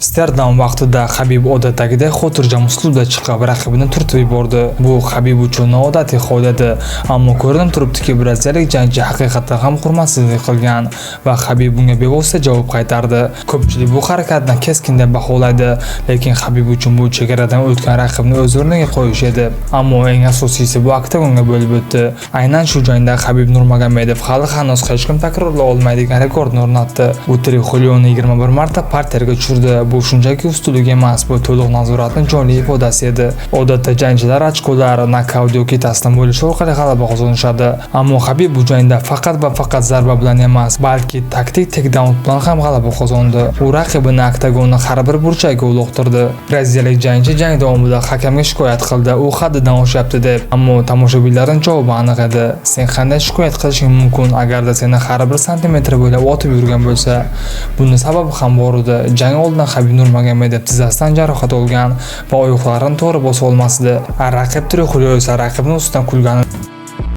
Amsterdam vaqtida Habib odatdagidek xotirjam uslubda chiqib, raqibini turtib yubordi. Bu Habib uchun noodatiy hol edi, ammo ko'rinib turibdiki, braziliyalik jangchi haqiqatdan ham hurmatsizlik qilgan va Habib bunga bevosita javob qaytardi. Ko'pchilik bu harakatni keskin deb baholaydi, lekin Habib uchun bu chegaradan o'tgan raqibni o'z o'rniga qo'yish edi. Ammo eng asosiysi bu oktagonga bo'lib o'tdi. Aynan shu jangda Habib Nurmagomedov hali hanuz hech kim takrorlay olmaydigan rekordni o'rnatdi. U Trixulioni 21 marta parterga tushirdi. Bu shunchaki ustunlik emas, bu to'liq nazoratning jonli ifodasi edi. Odatda jangchilar ochkolar, nokaut yoki taslim bo'lish orqali g'alaba qozonishadi. Ammo Habib bu jangda faqat va faqat zarba bilan emas, balki taktik takedown bilan ham g'alaba qozondi. U raqibini oktagonning har bir burchagiga uloqtirdi. Braziliyalik jangchi jang davomida hakamga shikoyat qildi, u haddidan oshyapti deb. Ammo tomoshabinlarning javobi aniq edi. Sen qanday shikoyat qilishing mumkin agarda seni har bir santimetr bo'ylab otib yurgan bo'lsa? Buning sababi ham bor edi. Jang oldidan Habib Nurmagomedov tizzasidan jarohat olgan va oyoqlarini to'g'ri bosa olmasdi. Raqib Trikulio esa raqibning ustidan kulgan.